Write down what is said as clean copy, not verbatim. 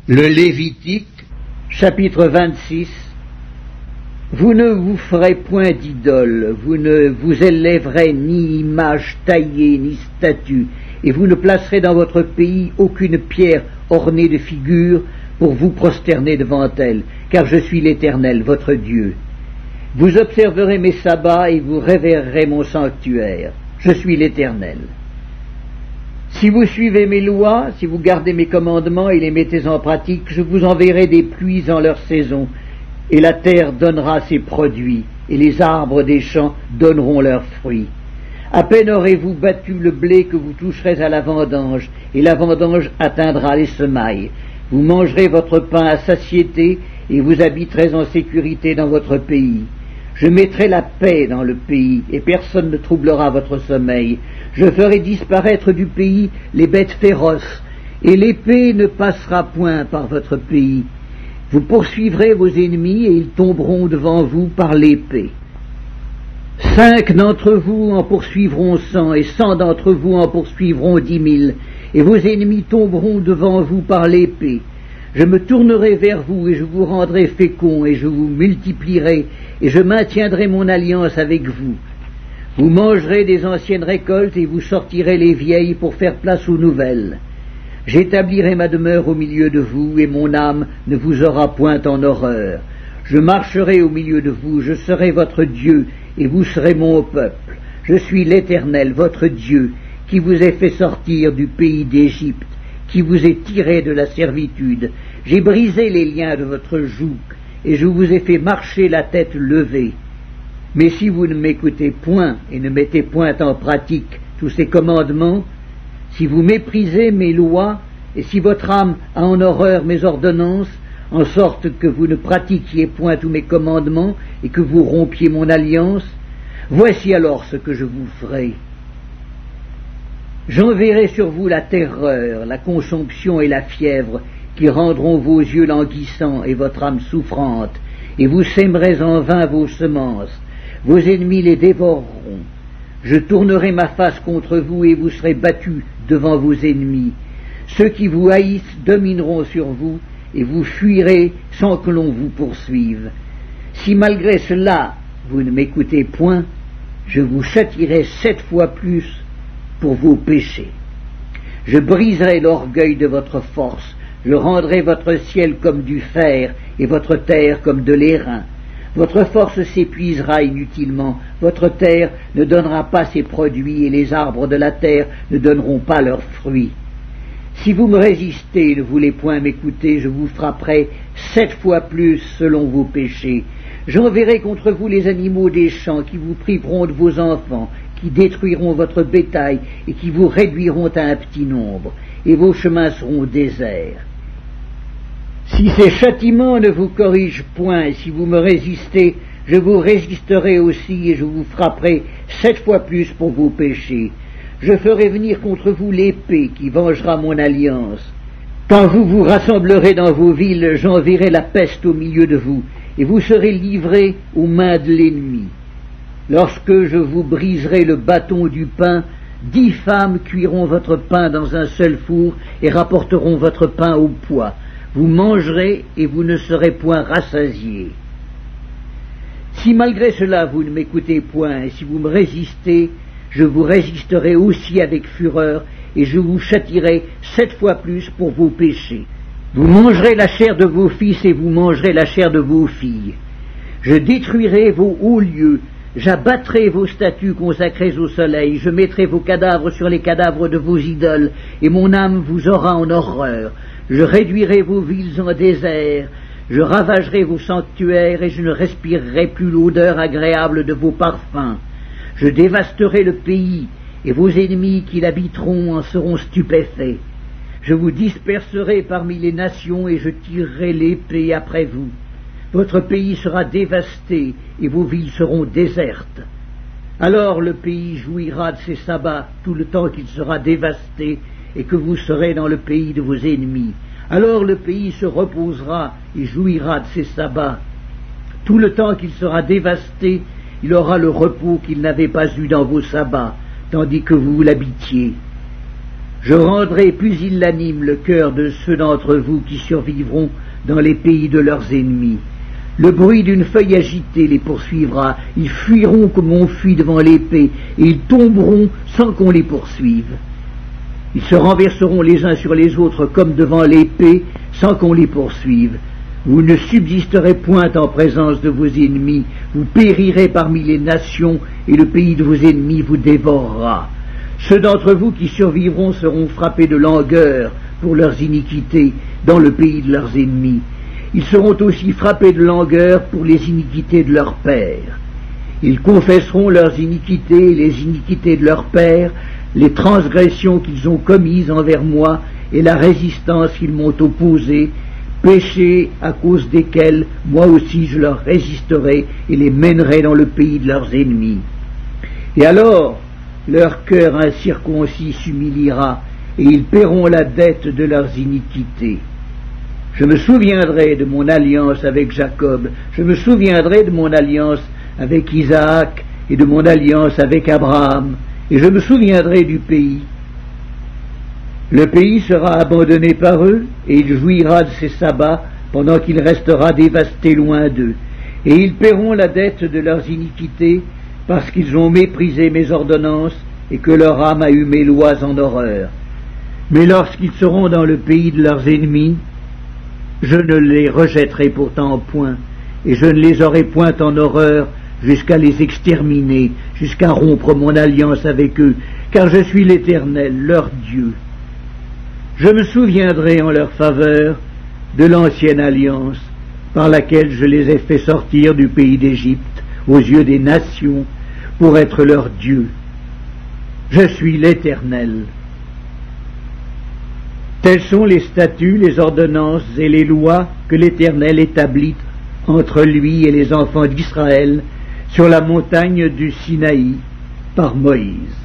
Le Lévitique, chapitre 26. Vous ne vous ferez point d'idole, vous ne vous élèverez ni image taillée, ni statue, et vous ne placerez dans votre pays aucune pierre ornée de figures pour vous prosterner devant elle, car je suis l'Éternel, votre Dieu. Vous observerez mes sabbats et vous révérerez mon sanctuaire. Je suis l'Éternel. Si vous suivez mes lois, si vous gardez mes commandements et les mettez en pratique, je vous enverrai des pluies en leur saison, et la terre donnera ses produits, et les arbres des champs donneront leurs fruits. À peine aurez-vous battu le blé que vous toucherez à la vendange, et la vendange atteindra les semailles. Vous mangerez votre pain à satiété, et vous habiterez en sécurité dans votre pays. Je mettrai la paix dans le pays, et personne ne troublera votre sommeil. Je ferai disparaître du pays les bêtes féroces, et l'épée ne passera point par votre pays. Vous poursuivrez vos ennemis, et ils tomberont devant vous par l'épée. 5 d'entre vous en poursuivront 100, et 100 d'entre vous en poursuivront 10 000, et vos ennemis tomberont devant vous par l'épée. Je me tournerai vers vous, et je vous rendrai féconds, et je vous multiplierai, et je maintiendrai mon alliance avec vous. Vous mangerez des anciennes récoltes, et vous sortirez les vieilles pour faire place aux nouvelles. J'établirai ma demeure au milieu de vous, et mon âme ne vous aura point en horreur. Je marcherai au milieu de vous, je serai votre Dieu, et vous serez mon peuple. Je suis l'Éternel, votre Dieu, qui vous ai fait sortir du pays d'Égypte, qui vous ai tiré de la servitude. J'ai brisé les liens de votre joug, et je vous ai fait marcher la tête levée. Mais si vous ne m'écoutez point, et ne mettez point en pratique tous ces commandements, si vous méprisez mes lois, et si votre âme a en horreur mes ordonnances, en sorte que vous ne pratiquiez point tous mes commandements, et que vous rompiez mon alliance, voici alors ce que je vous ferai. J'enverrai sur vous la terreur, la consomption et la fièvre, qui rendront vos yeux languissants et votre âme souffrante, et vous sèmerez en vain vos semences. Vos ennemis les dévoreront. Je tournerai ma face contre vous, et vous serez battus devant vos ennemis. Ceux qui vous haïssent domineront sur vous, et vous fuirez sans que l'on vous poursuive. Si malgré cela vous ne m'écoutez point, je vous châtierai 7 fois plus pour vos péchés. Je briserai l'orgueil de votre force, je rendrai votre ciel comme du fer, et votre terre comme de l'airain. Votre force s'épuisera inutilement, votre terre ne donnera pas ses produits, et les arbres de la terre ne donneront pas leurs fruits. Si vous me résistez et ne voulez point m'écouter, je vous frapperai 7 fois plus selon vos péchés. J'enverrai contre vous les animaux des champs qui vous priveront de vos enfants, qui détruiront votre bétail et qui vous réduiront à un petit nombre, et vos chemins seront déserts. Si ces châtiments ne vous corrigent point, et si vous me résistez, je vous résisterai aussi, et je vous frapperai 7 fois plus pour vos péchés. Je ferai venir contre vous l'épée qui vengera mon alliance. Quand vous vous rassemblerez dans vos villes, j'enverrai la peste au milieu de vous, et vous serez livrés aux mains de l'ennemi. Lorsque je vous briserai le bâton du pain, 10 femmes cuiront votre pain dans un seul four et rapporteront votre pain au poids. Vous mangerez et vous ne serez point rassasiés. Si malgré cela vous ne m'écoutez point, et si vous me résistez, je vous résisterai aussi avec fureur, et je vous châtierai 7 fois plus pour vos péchés. Vous mangerez la chair de vos fils, et vous mangerez la chair de vos filles. Je détruirai vos hauts lieux, j'abattrai vos statues consacrées au soleil, je mettrai vos cadavres sur les cadavres de vos idoles, et mon âme vous aura en horreur. Je réduirai vos villes en désert, je ravagerai vos sanctuaires, et je ne respirerai plus l'odeur agréable de vos parfums. Je dévasterai le pays, et vos ennemis qui l'habiteront en seront stupéfaits. Je vous disperserai parmi les nations, et je tirerai l'épée après vous. Votre pays sera dévasté, et vos villes seront désertes. Alors le pays jouira de ses sabbats tout le temps qu'il sera dévasté, et que vous serez dans le pays de vos ennemis. Alors le pays se reposera et jouira de ses sabbats. Tout le temps qu'il sera dévasté, il aura le repos qu'il n'avait pas eu dans vos sabbats, tandis que vous l'habitiez. Je rendrai pusillanime le cœur de ceux d'entre vous qui survivront dans les pays de leurs ennemis. Le bruit d'une feuille agitée les poursuivra, ils fuiront comme on fuit devant l'épée, et ils tomberont sans qu'on les poursuive. Ils se renverseront les uns sur les autres comme devant l'épée, sans qu'on les poursuive. Vous ne subsisterez point en présence de vos ennemis, vous périrez parmi les nations, et le pays de vos ennemis vous dévorera. Ceux d'entre vous qui survivront seront frappés de langueur pour leurs iniquités dans le pays de leurs ennemis. Ils seront aussi frappés de langueur pour les iniquités de leurs pères. Ils confesseront leurs iniquités et les iniquités de leurs pères, les transgressions qu'ils ont commises envers moi et la résistance qu'ils m'ont opposée, péchés à cause desquels moi aussi je leur résisterai et les mènerai dans le pays de leurs ennemis. Et alors leur cœur incirconcis s'humiliera et ils paieront la dette de leurs iniquités. Je me souviendrai de mon alliance avec Jacob, je me souviendrai de mon alliance avec Isaac et de mon alliance avec Abraham, et je me souviendrai du pays. Le pays sera abandonné par eux, et il jouira de ses sabbats pendant qu'il restera dévasté loin d'eux. Et ils paieront la dette de leurs iniquités, parce qu'ils ont méprisé mes ordonnances, et que leur âme a eu mes lois en horreur. Mais lorsqu'ils seront dans le pays de leurs ennemis, je ne les rejetterai pourtant point, et je ne les aurai point en horreur jusqu'à les exterminer, jusqu'à rompre mon alliance avec eux, car je suis l'Éternel, leur Dieu. Je me souviendrai en leur faveur de l'ancienne alliance par laquelle je les ai fait sortir du pays d'Égypte aux yeux des nations pour être leur Dieu. Je suis l'Éternel. Tels sont les statuts, les ordonnances et les lois que l'Éternel établit entre lui et les enfants d'Israël sur la montagne du Sinaï par Moïse.